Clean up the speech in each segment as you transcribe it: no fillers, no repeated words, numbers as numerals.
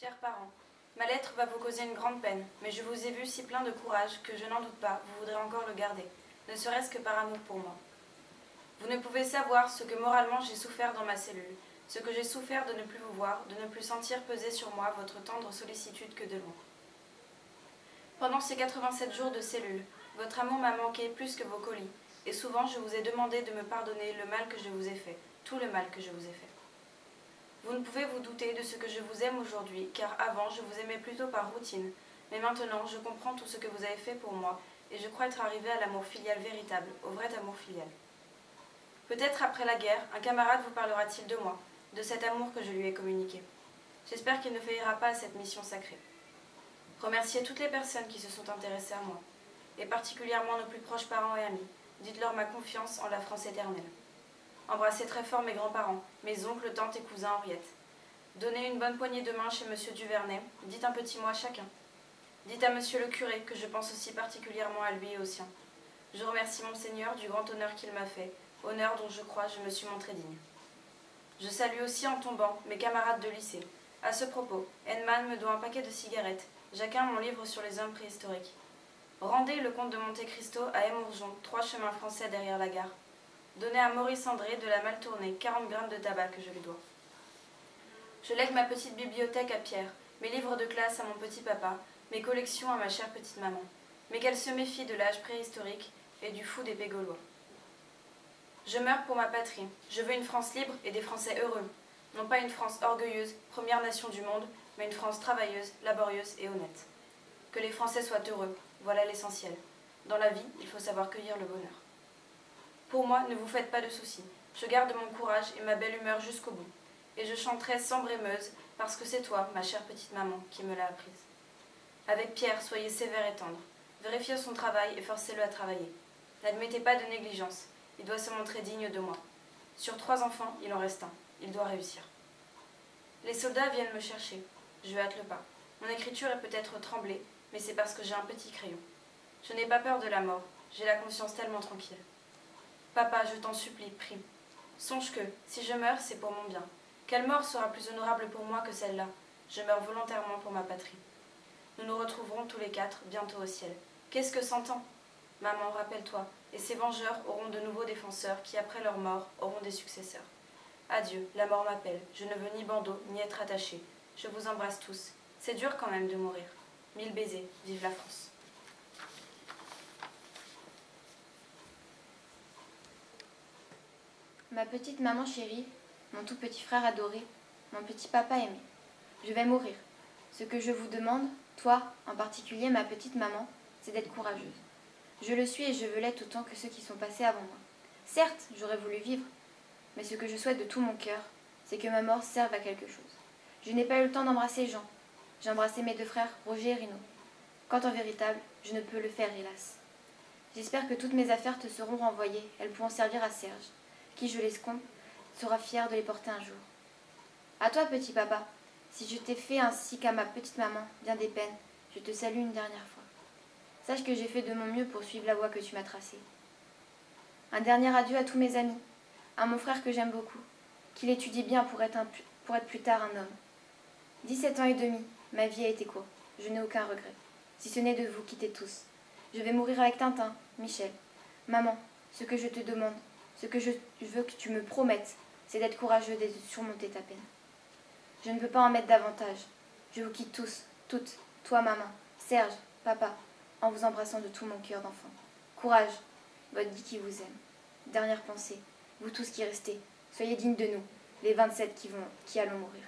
Chers parents, ma lettre va vous causer une grande peine, mais je vous ai vu si plein de courage que je n'en doute pas, vous voudrez encore le garder, ne serait-ce que par amour pour moi. Vous ne pouvez savoir ce que moralement j'ai souffert dans ma cellule, ce que j'ai souffert de ne plus vous voir, de ne plus sentir peser sur moi votre tendre sollicitude que de loin. Pendant ces 87 jours de cellule, votre amour m'a manqué plus que vos colis, et souvent je vous ai demandé de me pardonner le mal que je vous ai fait, tout le mal que je vous ai fait. Vous ne pouvez vous douter de ce que je vous aime aujourd'hui, car avant je vous aimais plutôt par routine, mais maintenant je comprends tout ce que vous avez fait pour moi, et je crois être arrivée à l'amour filial véritable, au vrai amour filial. Peut-être après la guerre, un camarade vous parlera-t-il de moi, de cet amour que je lui ai communiqué. J'espère qu'il ne faillira pas à cette mission sacrée. Remerciez toutes les personnes qui se sont intéressées à moi, et particulièrement nos plus proches parents et amis. Dites-leur ma confiance en la France éternelle. Embrassez très fort mes grands-parents, mes oncles, tantes et cousins Henriette. Donnez une bonne poignée de main chez monsieur Duvernay, dites un petit mot à chacun. Dites à monsieur le curé que je pense aussi particulièrement à lui et aux siens. Je remercie Monseigneur du grand honneur qu'il m'a fait, honneur dont je crois je me suis montrée digne. Je salue aussi en tombant mes camarades de lycée. À ce propos, Henneman me doit un paquet de cigarettes, Jacquin mon livre sur les hommes préhistoriques. Rendez le comte de Monte Cristo à Émourgeon, 3 chemins français derrière la gare. Donnez à Maurice André de la Maltournée 40 grammes de tabac que je lui dois. Je lègue ma petite bibliothèque à Pierre, mes livres de classe à mon petit papa, mes collections à ma chère petite maman. Mais qu'elle se méfie de l'âge préhistorique et du fou des Pégaulois. Je meurs pour ma patrie. Je veux une France libre et des Français heureux. Non pas une France orgueilleuse, première nation du monde, mais une France travailleuse, laborieuse et honnête. Que les Français soient heureux, voilà l'essentiel. Dans la vie, il faut savoir cueillir le bonheur. Pour moi, ne vous faites pas de soucis. Je garde mon courage et ma belle humeur jusqu'au bout. Et je chanterai sans brémeuse, parce que c'est toi, ma chère petite maman, qui me l'a apprise. Avec Pierre, soyez sévère et tendre. Vérifiez son travail et forcez-le à travailler. N'admettez pas de négligence. Il doit se montrer digne de moi. Sur 3 enfants, il en reste un. Il doit réussir. Les soldats viennent me chercher. Je hâte le pas. Mon écriture est peut-être tremblée, mais c'est parce que j'ai un petit crayon. Je n'ai pas peur de la mort. J'ai la conscience tellement tranquille. Papa, je t'en supplie, prie. Songe que, si je meurs, c'est pour mon bien. Quelle mort sera plus honorable pour moi que celle-là? Je meurs volontairement pour ma patrie. Nous nous retrouverons tous les 4 bientôt au ciel. Qu'est-ce que s'entend? Maman, rappelle-toi, et ces vengeurs auront de nouveaux défenseurs qui, après leur mort, auront des successeurs. Adieu, la mort m'appelle. Je ne veux ni bandeau, ni être attaché. Je vous embrasse tous. C'est dur quand même de mourir. 1000 baisers, vive la France. Ma petite maman chérie, mon tout petit frère adoré, mon petit papa aimé, je vais mourir. Ce que je vous demande, toi en particulier ma petite maman, c'est d'être courageuse. Je le suis et je veux l'être autant que ceux qui sont passés avant moi. Certes, j'aurais voulu vivre, mais ce que je souhaite de tout mon cœur, c'est que ma mort serve à quelque chose. Je n'ai pas eu le temps d'embrasser Jean. J'ai embrassé mes 2 frères, Roger et Rino. Quant en véritable, je ne peux le faire, hélas. J'espère que toutes mes affaires te seront renvoyées, elles pourront servir à Serge, qui, je l'escompte, sera fier de les porter un jour. À toi, petit papa, si je t'ai fait ainsi qu'à ma petite maman bien des peines, je te salue une dernière fois. Sache que j'ai fait de mon mieux pour suivre la voie que tu m'as tracée. Un dernier adieu à tous mes amis, à mon frère que j'aime beaucoup, qu'il étudie bien pour être plus tard un homme. 17 ans et demi, ma vie a été courte, je n'ai aucun regret, si ce n'est de vous quitter tous. Je vais mourir avec Tintin, Michel. Maman, ce que je te demande, ce que je veux que tu me promettes, c'est d'être courageux et de surmonter ta peine. Je ne peux pas en mettre davantage. Je vous quitte tous, toutes, toi maman, Serge, papa, en vous embrassant de tout mon cœur d'enfant. Courage, votre Guy qui vous aime. Dernière pensée, vous tous qui restez, soyez dignes de nous, les 27 qui allons mourir.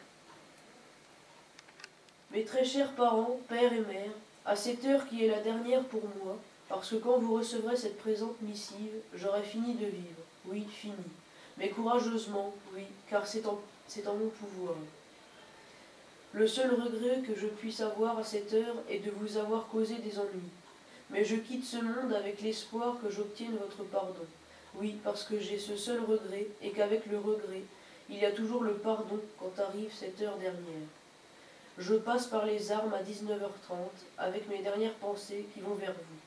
Mes très chers parents, père et mère, à cette heure qui est la dernière pour moi, parce que quand vous recevrez cette présente missive, j'aurai fini de vivre, oui, fini, mais courageusement, oui, car c'est en mon pouvoir. Le seul regret que je puisse avoir à cette heure est de vous avoir causé des ennuis. Mais je quitte ce monde avec l'espoir que j'obtienne votre pardon. Oui, parce que j'ai ce seul regret, et qu'avec le regret, il y a toujours le pardon quand arrive cette heure dernière. Je passe par les armes à 19h30, avec mes dernières pensées qui vont vers vous.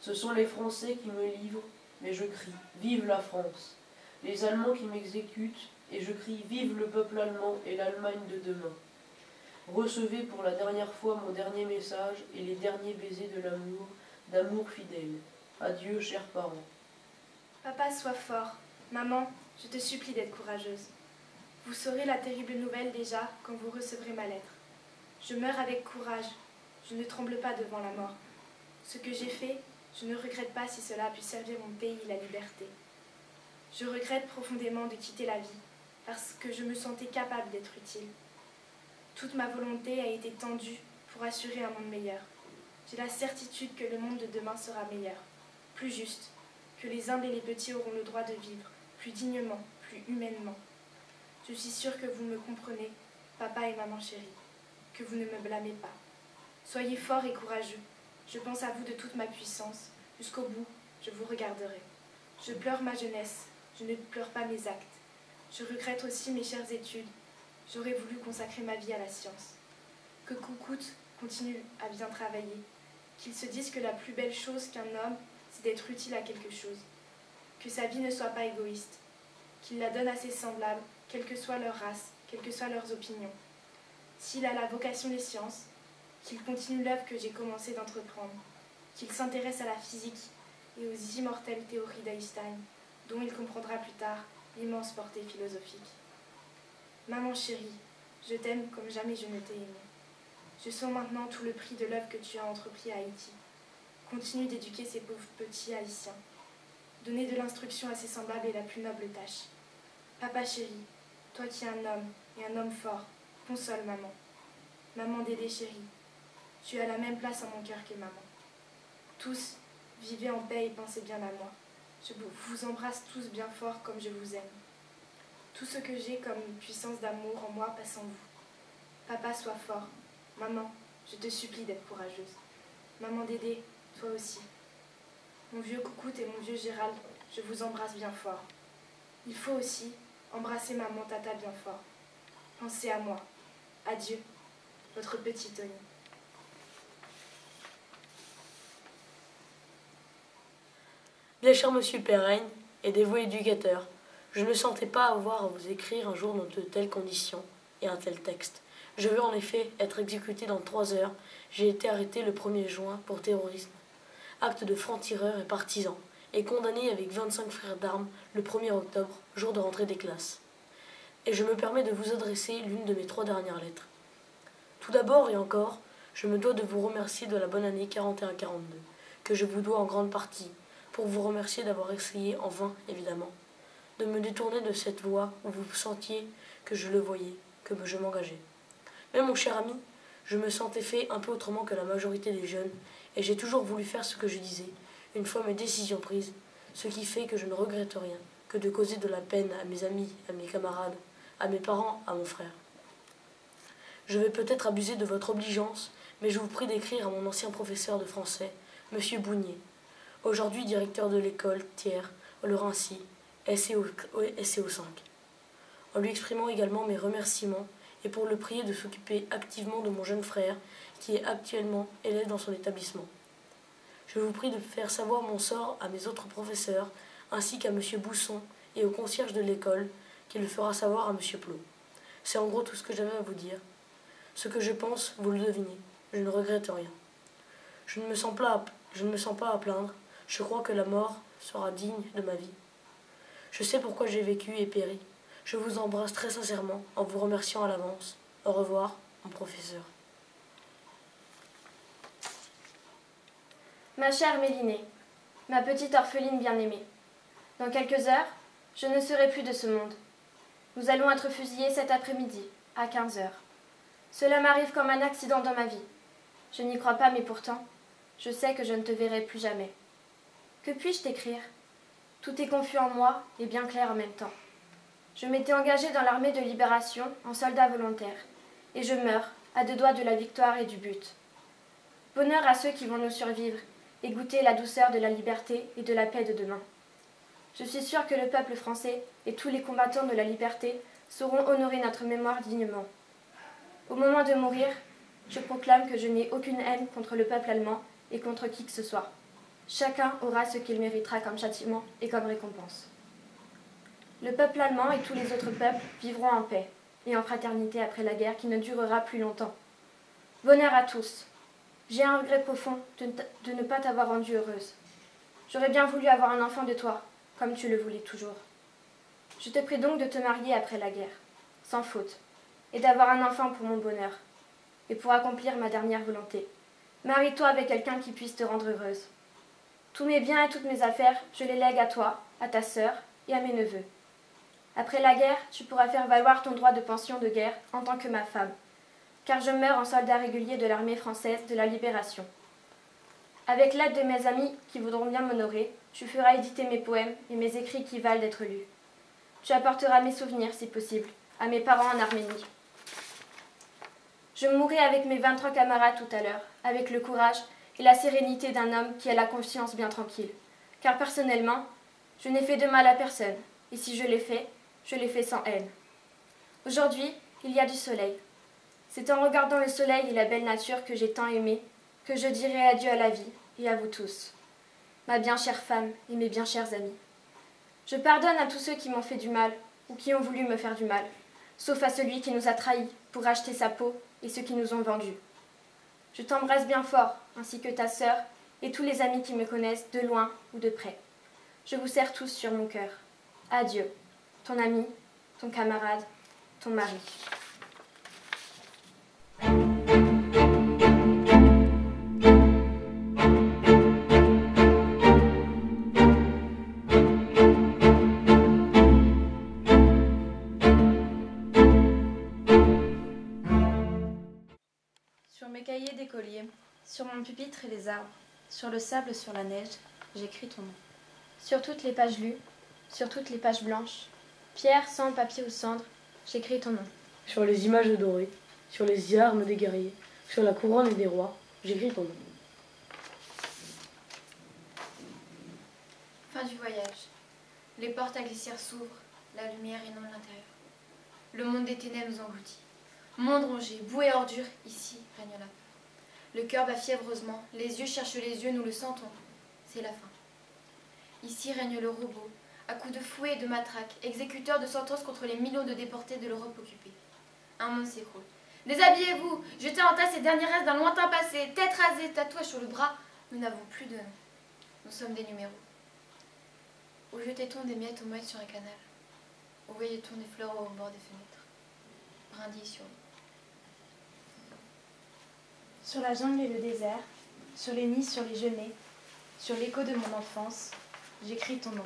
Ce sont les Français qui me livrent, mais je crie « Vive la France !» Les Allemands qui m'exécutent, et je crie « Vive le peuple allemand et l'Allemagne de demain !» recevez pour la dernière fois mon dernier message et les derniers baisers de l'amour, d'amour fidèle. Adieu, chers parents. Papa, sois fort. Maman, je te supplie d'être courageuse. Vous saurez la terrible nouvelle déjà quand vous recevrez ma lettre. Je meurs avec courage. Je ne tremble pas devant la mort. Ce que j'ai fait, je ne regrette pas si cela a pu servir mon pays, la liberté. Je regrette profondément de quitter la vie, parce que je me sentais capable d'être utile. Toute ma volonté a été tendue pour assurer un monde meilleur. J'ai la certitude que le monde de demain sera meilleur, plus juste, que les humbles et les petits auront le droit de vivre plus dignement, plus humainement. Je suis sûre que vous me comprenez, papa et maman chérie, que vous ne me blâmez pas. Soyez forts et courageux. Je pense à vous de toute ma puissance. Jusqu'au bout, je vous regarderai. Je pleure ma jeunesse, je ne pleure pas mes actes. Je regrette aussi mes chères études. J'aurais voulu consacrer ma vie à la science. Que Coucoute continue à bien travailler. Qu'il se dise que la plus belle chose qu'un homme, c'est d'être utile à quelque chose. Que sa vie ne soit pas égoïste. Qu'il la donne à ses semblables, quelle que soit leur race, quelles que soient leurs opinions. S'il a la vocation des sciences, qu'il continue l'œuvre que j'ai commencé d'entreprendre. Qu'il s'intéresse à la physique et aux immortelles théories d'Einstein, dont il comprendra plus tard l'immense portée philosophique. Maman chérie, je t'aime comme jamais je ne t'ai aimé. Je sens maintenant tout le prix de l'œuvre que tu as entrepris à Haïti. Continue d'éduquer ces pauvres petits Haïtiens. Donner de l'instruction à ses semblables est la plus noble tâche. Papa chéri, toi qui es un homme, et un homme fort, console maman. Maman Dédé chérie, tu as la même place en mon cœur que maman. Tous, vivez en paix et pensez bien à moi. Je vous embrasse tous bien fort comme je vous aime. Tout ce que j'ai comme une puissance d'amour en moi passe en vous. Papa, sois fort. Maman, je te supplie d'être courageuse. Maman Dédé, toi aussi. Mon vieux Coucoute et mon vieux Gérald, je vous embrasse bien fort. Il faut aussi embrasser maman Tata bien fort. Pensez à moi. Adieu, votre petit Tony. Bien cher monsieur Perrine et dévoué éducateur, je ne me sentais pas avoir à vous écrire un jour dans de telles conditions et un tel texte. Je veux en effet être exécuté dans 3 heures. J'ai été arrêté le 1er juin pour terrorisme, acte de franc-tireur et partisan, et condamné avec 25 frères d'armes le 1er octobre, jour de rentrée des classes. Et je me permets de vous adresser l'une de mes 3 dernières lettres. Tout d'abord et encore, je me dois de vous remercier de la bonne année 41-42, que je vous dois en grande partie, pour vous remercier d'avoir essayé, en vain évidemment, de me détourner de cette voie où vous sentiez que je le voyais, que je m'engageais. Mais mon cher ami, je me sentais fait un peu autrement que la majorité des jeunes, et j'ai toujours voulu faire ce que je disais, une fois mes décisions prises, ce qui fait que je ne regrette rien, que de causer de la peine à mes amis, à mes camarades, à mes parents, à mon frère. Je vais peut-être abuser de votre obligeance, mais je vous prie d'écrire à mon ancien professeur de français, M. Bougnier, aujourd'hui directeur de l'école Thiers, le Rincy, SCO5, en lui exprimant également mes remerciements et pour le prier de s'occuper activement de mon jeune frère qui est actuellement élève dans son établissement. Je vous prie de faire savoir mon sort à mes autres professeurs ainsi qu'à M. Bousson et au concierge de l'école qui le fera savoir à M. Plot. C'est en gros tout ce que j'avais à vous dire. Ce que je pense, vous le devinez, je ne regrette rien. Je ne me sens pas à plaindre, je crois que la mort sera digne de ma vie. Je sais pourquoi j'ai vécu et péri. Je vous embrasse très sincèrement en vous remerciant à l'avance. Au revoir, mon professeur. Ma chère Mélinée, ma petite orpheline bien-aimée, dans quelques heures, je ne serai plus de ce monde. Nous allons être fusillés cet après-midi, à 15 heures. Cela m'arrive comme un accident dans ma vie. Je n'y crois pas, mais pourtant, je sais que je ne te verrai plus jamais. Que puis-je t'écrire? Tout est confus en moi et bien clair en même temps. Je m'étais engagée dans l'armée de libération en soldat volontaire, et je meurs à 2 doigts de la victoire et du but. Bonheur à ceux qui vont nous survivre et goûter la douceur de la liberté et de la paix de demain. Je suis sûre que le peuple français et tous les combattants de la liberté sauront honorer notre mémoire dignement. Au moment de mourir, je proclame que je n'ai aucune haine contre le peuple allemand et contre qui que ce soit. Chacun aura ce qu'il méritera comme châtiment et comme récompense. Le peuple allemand et tous les autres peuples vivront en paix. et en fraternité après la guerre qui ne durera plus longtemps. Bonheur à tous. J'ai un regret profond de ne pas t'avoir rendue heureuse. J'aurais bien voulu avoir un enfant de toi, comme tu le voulais toujours. Je te prie donc de te marier après la guerre, sans faute, et d'avoir un enfant pour mon bonheur, et pour accomplir ma dernière volonté. Marie-toi avec quelqu'un qui puisse te rendre heureuse. Tous mes biens et toutes mes affaires, je les lègue à toi, à ta sœur et à mes neveux. Après la guerre, tu pourras faire valoir ton droit de pension de guerre en tant que ma femme, car je meurs en soldat régulier de l'armée française de la Libération. Avec l'aide de mes amis qui voudront bien m'honorer, tu feras éditer mes poèmes et mes écrits qui valent d'être lus. Tu apporteras mes souvenirs, si possible, à mes parents en Arménie. Je mourrai avec mes 23 camarades tout à l'heure, avec le courage et la sérénité d'un homme qui a la conscience bien tranquille. Car personnellement, je n'ai fait de mal à personne, et si je l'ai fait sans haine. Aujourd'hui, il y a du soleil. C'est en regardant le soleil et la belle nature que j'ai tant aimé que je dirai adieu à la vie et à vous tous, ma bien chère femme et mes bien chers amis. Je pardonne à tous ceux qui m'ont fait du mal ou qui ont voulu me faire du mal, sauf à celui qui nous a trahis pour acheter sa peau et ceux qui nous ont vendus. Je t'embrasse bien fort, ainsi que ta sœur et tous les amis qui me connaissent de loin ou de près. Je vous serre tous sur mon cœur. Adieu, ton ami, ton camarade, ton mari. Sur mes cahiers d'écolier, sur mon pupitre et les arbres, sur le sable, sur la neige, j'écris ton nom. Sur toutes les pages lues, sur toutes les pages blanches, pierre, sang, papier ou cendre, j'écris ton nom. Sur les images dorées, sur les armes des guerriers, sur la couronne des rois, j'écris ton nom. Fin du voyage. Les portes à glissière s'ouvrent, la lumière inonde l'intérieur. Le monde des ténèbres nous engloutit. Monde rongé, boue et ordure, ici règne la peur. Le cœur bat fiévreusement, les yeux cherchent les yeux, nous le sentons. C'est la fin. Ici règne le robot, à coups de fouet et de matraque, exécuteur de sentences contre les millions de déportés de l'Europe occupée. Un monde s'écroule. Déshabillez-vous, jetez en tas ces derniers restes d'un lointain passé, tête rasée, tatouage sur le bras. Nous n'avons plus de nom. Nous sommes des numéros. Où jetait-on des miettes aux mouettes sur un canal? Où voyait-on des fleurs au bord des fenêtres? Brindilles sur l'eau. Sur la jungle et le désert, sur les nids, sur les genêts, sur l'écho de mon enfance, j'écris ton nom.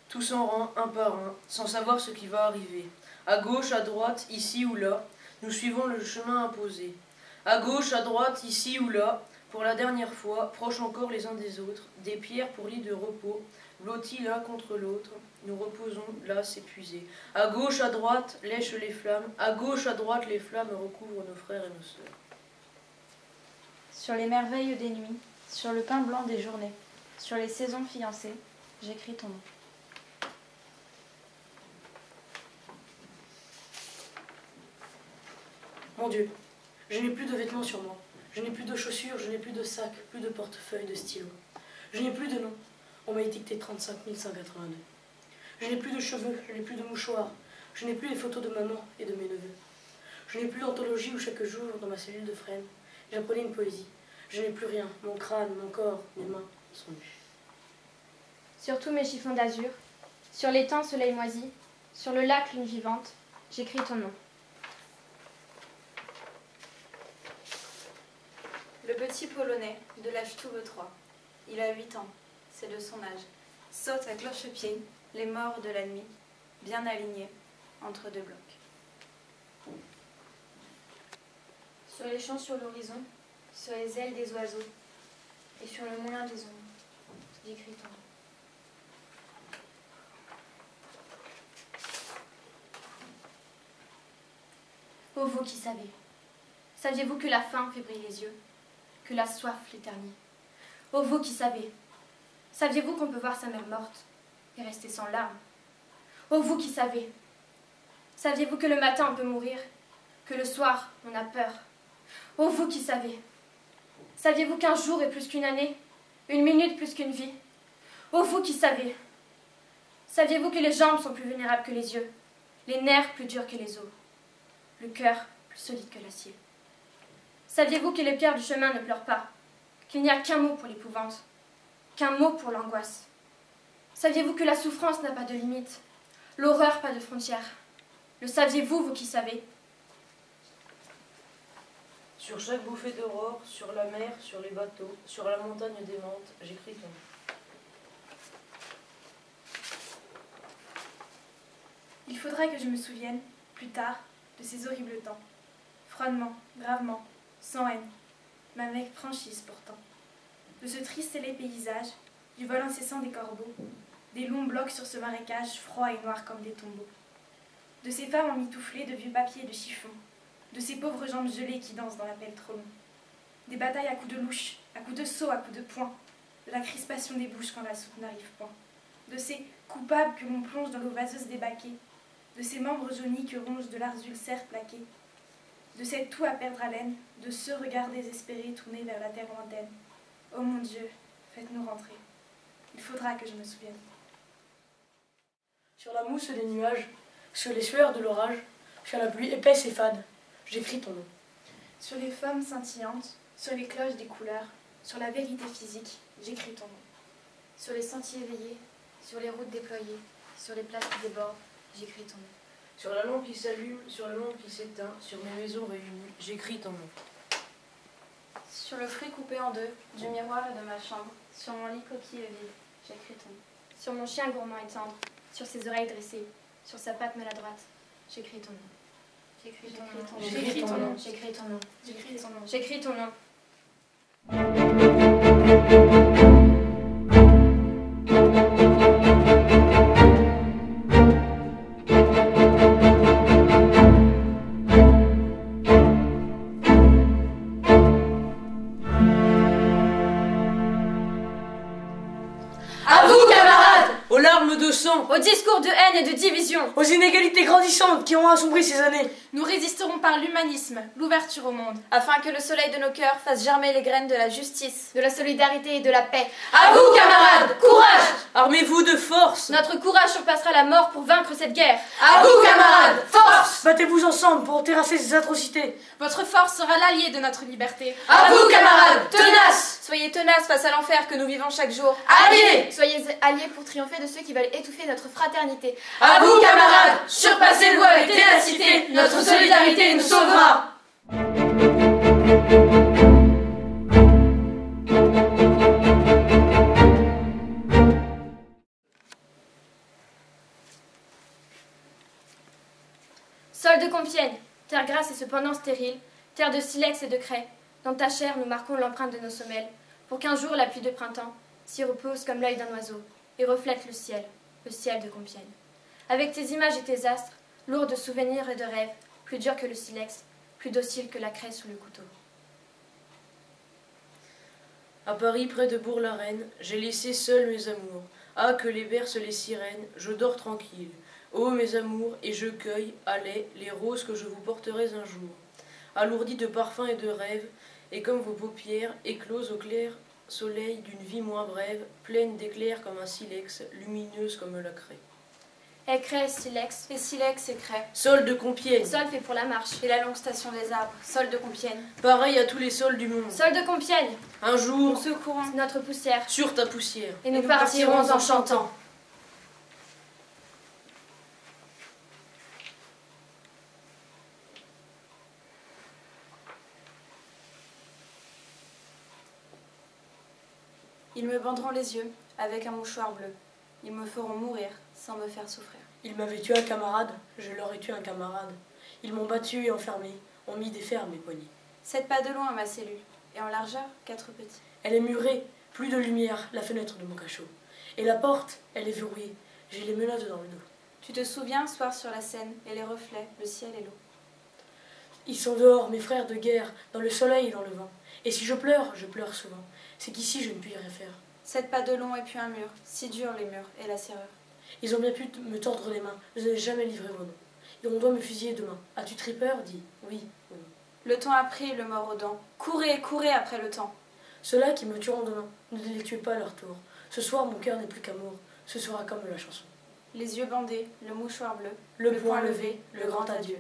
Tous en rang, un par un, sans savoir ce qui va arriver. À gauche, à droite, ici ou là, nous suivons le chemin imposé. À gauche, à droite, ici ou là, pour la dernière fois, proches encore les uns des autres, des pierres pour lit de repos, blottis l'un contre l'autre, nous reposons là s'épuiser. À gauche, à droite, lèchent les flammes, à gauche, à droite, les flammes recouvrent nos frères et nos sœurs. Sur les merveilles des nuits, sur le pain blanc des journées, sur les saisons fiancées, j'écris ton nom. Mon Dieu, je n'ai plus de vêtements sur moi. Je n'ai plus de chaussures, je n'ai plus de sac, plus de portefeuille, de stylo. Je n'ai plus de nom. On m'a étiqueté 35 182. Je n'ai plus de cheveux, je n'ai plus de mouchoirs. Je n'ai plus les photos de maman et de mes neveux. Je n'ai plus d'anthologie où chaque jour, dans ma cellule de frêne, j'apprenais une poésie. Je n'ai plus rien. Mon crâne, mon corps, mes mains sont nus. Sur tous mes chiffons d'azur, sur l'étang soleil moisi, sur le lac lune vivante, j'écris ton nom. Le petit Polonais de l'âge Touve 3. Il a 8 ans, c'est de son âge. Saute à cloche-pied, les morts de la nuit, bien alignés entre deux blocs. Sur les champs sur l'horizon, sur les ailes des oiseaux, et sur le moulin des ombres, j'écris ton nom. Ô vous qui savez, saviez-vous que la faim fait briller les yeux, que la soif l'éternise? Ô vous qui savez, saviez-vous qu'on peut voir sa mère morte et rester sans larmes? Ô vous qui savez, saviez-vous que le matin on peut mourir, que le soir on a peur? Ô vous qui savez, saviez-vous qu'un jour est plus qu'une année, une minute plus qu'une vie? Ô vous qui savez, Saviez-vous que les jambes sont plus vulnérables que les yeux, les nerfs plus durs que les os, le cœur plus solide que l'acier? Saviez-vous que les pierres du chemin ne pleurent pas, qu'il n'y a qu'un mot pour l'épouvante, qu'un mot pour l'angoisse? Saviez-vous que la souffrance n'a pas de limite, l'horreur pas de frontières? Le saviez-vous, vous qui savez? Sur chaque bouffée d'aurore, sur la mer, sur les bateaux, sur la montagne démente, j'écris ton nom. Il faudra que je me souvienne, plus tard, de ces horribles temps. Froidement, gravement, sans haine, mais avec franchise pourtant. De ce triste et laid paysage, du vol incessant des corbeaux, des longs blocs sur ce marécage froid et noir comme des tombeaux. De ces femmes emmitouflées de vieux papiers et de chiffons, de ces pauvres jambes gelées qui dansent dans la pelle trop long. Des batailles à coups de louche, à coups de seau, à coups de poing, de la crispation des bouches quand la soupe n'arrive point. De ces coupables que l'on plonge dans l'eau vaseuse des baquets, de ces membres jaunis que ronge de leurs ulcères plaqués, de cette toux à perdre haleine, de ce regard désespéré tourné vers la terre lointaine. Oh mon Dieu, faites-nous rentrer. Il faudra que je me souvienne. Sur la mousse des nuages, sur les sueurs de l'orage, sur la pluie épaisse et fade, j'écris ton nom. Sur les femmes scintillantes, sur les cloches des couleurs, sur la vérité physique, j'écris ton nom. Sur les sentiers éveillés, sur les routes déployées, sur les places qui débordent, j'écris ton nom. Sur la lampe qui s'allume, sur le monde qui s'éteint, sur mes maisons réunies, j'écris ton nom. Sur le fruit coupé en deux, du miroir et de ma chambre, sur mon lit coquille vide, j'écris ton nom. Sur mon chien gourmand et tendre, sur ses oreilles dressées, sur sa patte maladroite, j'écris ton nom. J'écris ton nom. J'écris ton nom. J'écris ton nom. J'écris ton nom. J'écris ton nom. À vous, camarades! Aux larmes de sang, Au discours de haine et de division, aux inégalités grandissantes qui ont assombri ces années, Nous résisterons par l'humanisme, l'ouverture au monde. Afin que le soleil de nos cœurs fasse germer les graines de la justice. De la solidarité et de la paix. à vous, camarades, courage! armez-vous de force, Notre courage surpassera la mort pour vaincre cette guerre. à vous, camarades, force! Battez-vous ensemble pour terrasser ces atrocités, Votre force sera l'allié de notre liberté. à vous, camarades, tenaces, Soyez tenaces face à l'enfer que nous vivons chaque jour. alliés, Soyez alliés pour triompher de ceux qui veulent étouffer notre fraternité. à vous, camarades, surpassez-vous avec ténacité, notre solidarité nous sauvera. Sol de Compiègne, terre grasse et cependant stérile, terre de silex et de craie, dans ta chair nous marquons l'empreinte de nos semelles, pour qu'un jour la pluie de printemps s'y repose comme l'œil d'un oiseau et reflète le ciel de Compiègne. Avec tes images et tes astres, lourds de souvenirs et de rêves, plus durs que le silex, plus dociles que la craie sous le couteau. À Paris, près de Bourg-la-Reine, j'ai laissé seuls mes amours. Ah, que les bercent les sirènes, je dors tranquille. Ô mes amours, et je cueille, à lait, les roses que je vous porterai un jour. Alourdis de parfums et de rêves, et comme vos paupières, écloses au clair soleil d'une vie moins brève, pleine d'éclairs comme un silex, lumineuse comme la craie. Et craie, silex, Et silex et craie. Sol de Compiègne, sol fait pour la marche. Et la longue station des arbres, sol de Compiègne. pareil à tous les sols du monde. Sol de Compiègne, Un Nous jour, secourons. notre poussière, sur ta poussière. et nous partirons en chantant. Ils me banderont les yeux avec un mouchoir bleu. Ils me feront mourir sans me faire souffrir. Ils m'avaient tué un camarade, je leur ai tué un camarade. Ils m'ont battu et enfermé, ont mis des fers à mes poignets. 7 pas de loin ma cellule, et en largeur 4 petits. Elle est murée, plus de lumière, la fenêtre de mon cachot. Et la porte, elle est verrouillée, j'ai les menottes dans le dos. Tu te souviens, soir sur la Seine, et les reflets, le ciel et l'eau. Ils sont dehors, mes frères de guerre, dans le soleil et dans le vent. Et si je pleure souvent. C'est qu'ici je ne puis rien faire. 7 pas de long et puis un mur, si dur les murs et la serrure. Ils ont bien pu me tordre les mains, je n'ai jamais livré mon nom. Et on doit me fusiller demain. As-tu très peur? Dis oui ou non. Le temps a pris le mort aux dents. Courez, courez après le temps. Ceux-là qui me tueront demain, ne les tuez pas à leur tour. Ce soir, mon cœur n'est plus qu'amour. Ce sera comme la chanson. les yeux bandés, le mouchoir bleu, le poing levé, le grand adieu.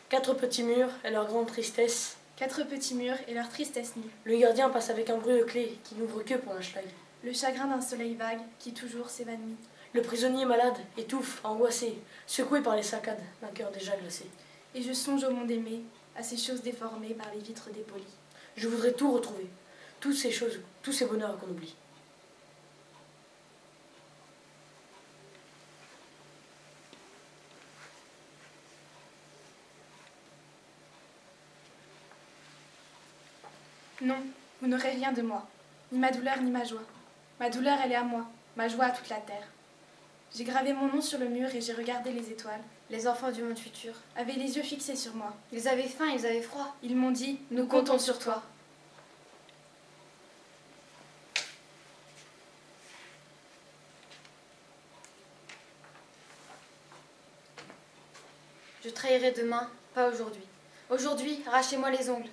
Quatre petits murs et leur grande tristesse. 4 petits murs et leur tristesse nue. Le gardien passe avec un bruit de clé qui n'ouvre que pour un schlag. Le chagrin d'un soleil vague qui toujours s'évanouit. Le prisonnier malade étouffe, angoissé, secoué par les saccades d'un cœur déjà glacé. Et je songe au monde aimé, à ces choses déformées par les vitres dépolies. Je voudrais tout retrouver, toutes ces choses, tous ces bonheurs qu'on oublie. Non, vous n'aurez rien de moi, ni ma douleur ni ma joie. Ma douleur, elle est à moi, ma joie à toute la terre. J'ai gravé mon nom sur le mur et j'ai regardé les étoiles. Les enfants du monde futur Avaient les yeux fixés sur moi. Ils avaient faim, ils avaient froid. Ils m'ont dit, Nous comptons sur toi. Je trahirai demain, pas aujourd'hui. Aujourd'hui, arrachez-moi les ongles.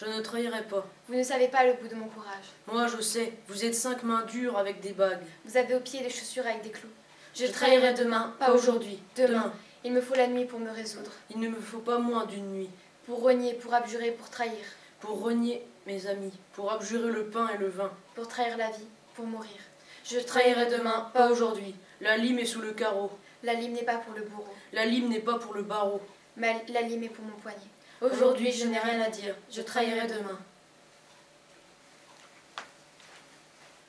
Je ne trahirai pas. Vous ne savez pas le goût de mon courage. Moi, je sais, vous êtes 5 mains dures avec des bagues. Vous avez aux pieds des chaussures avec des clous. Je trahirai demain, pas aujourd'hui. Demain. Il me faut la nuit pour me résoudre. Il ne me faut pas moins d'une nuit. Pour renier, pour abjurer, pour trahir. Pour renier mes amis, pour abjurer le pain et le vin. Pour trahir la vie, pour mourir. Je trahirai demain, pas aujourd'hui. La lime est sous le carreau. La lime n'est pas pour le bourreau. La lime n'est pas pour le barreau. Mais la lime est pour mon poignet. Aujourd'hui, je n'ai rien à dire. Je trahirai demain.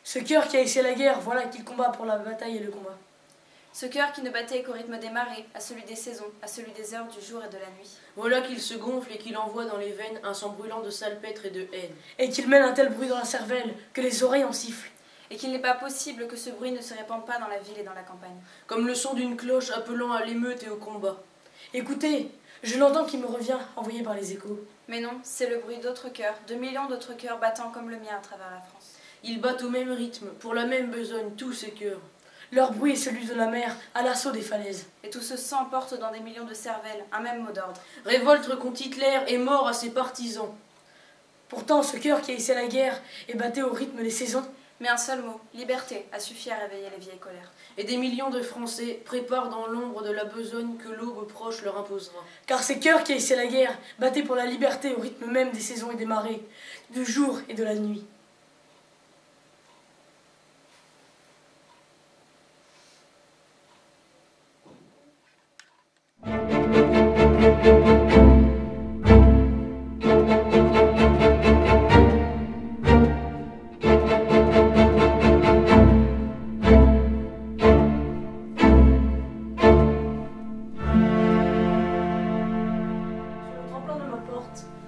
Ce cœur qui a essayé la guerre, voilà qu'il combat pour la bataille et le combat. Ce cœur qui ne battait qu'au rythme des marées, à celui des saisons, à celui des heures du jour et de la nuit. Voilà qu'il se gonfle et qu'il envoie dans les veines un sang brûlant de salpêtre et de haine. Et qu'il mêle un tel bruit dans la cervelle que les oreilles en sifflent. Et qu'il n'est pas possible que ce bruit ne se répande pas dans la ville et dans la campagne. Comme le son d'une cloche appelant à l'émeute et au combat. Écoutez, je l'entends qui me revient, envoyé par les échos. Mais non, c'est le bruit d'autres cœurs, de millions d'autres cœurs battant comme le mien à travers la France. Ils battent au même rythme, pour la même besogne, tous ces cœurs. Leur bruit est celui de la mer, à l'assaut des falaises. Et tout ce sang porte dans des millions de cervelles un même mot d'ordre. Révolte contre Hitler et mort à ses partisans. Pourtant, ce cœur qui a essayé la guerre et battait au rythme des saisons. Mais un seul mot, liberté, a suffi à réveiller les vieilles colères. Et des millions de Français préparent dans l'ombre de la besogne que l'aube proche leur imposera. Car ces cœurs qui a essayé la guerre battaient pour la liberté au rythme même des saisons et des marées, du jour et de la nuit.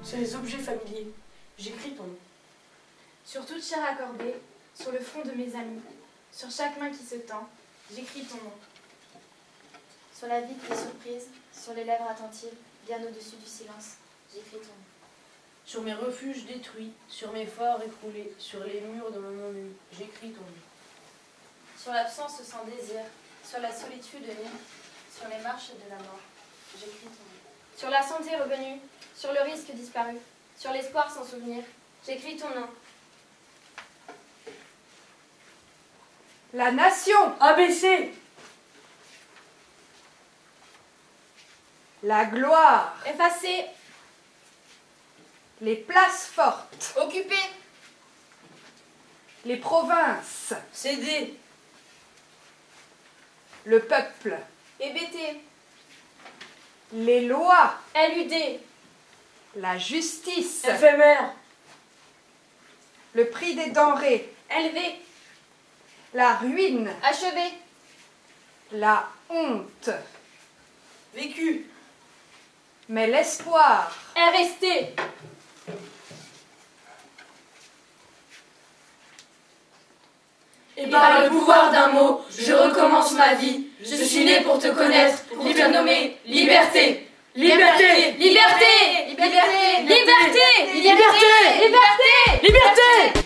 Sur les objets familiers, j'écris ton nom. Sur toute chair accordée, sur le front de mes amis, sur chaque main qui se tend, j'écris ton nom. Sur la vie qui est surprise, sur les lèvres attentives, bien au-dessus du silence, j'écris ton nom. Sur mes refuges détruits, sur mes phares écroulés, sur les murs de mon ennui, j'écris ton nom. Sur l'absence sans désir, sur la solitude nue, sur les marches de la mort, j'écris ton nom. Sur la santé revenue, sur le risque disparu, sur l'espoir sans souvenir, j'écris ton nom. La nation, ABC, la gloire, Effacé, les places fortes, occupé, les provinces, Cédez, le peuple, hébété, les lois, LUD, la justice, éphémère, le prix des denrées, élevé, la ruine, achevé, la honte, vécu, mais l'espoir, RST. et Par le pouvoir d'un mot, je recommence ma vie. Je suis né pour te connaître, pour te nommer liberté. liberté, Liberté, liberté, liberté, liberté, liberté, liberté.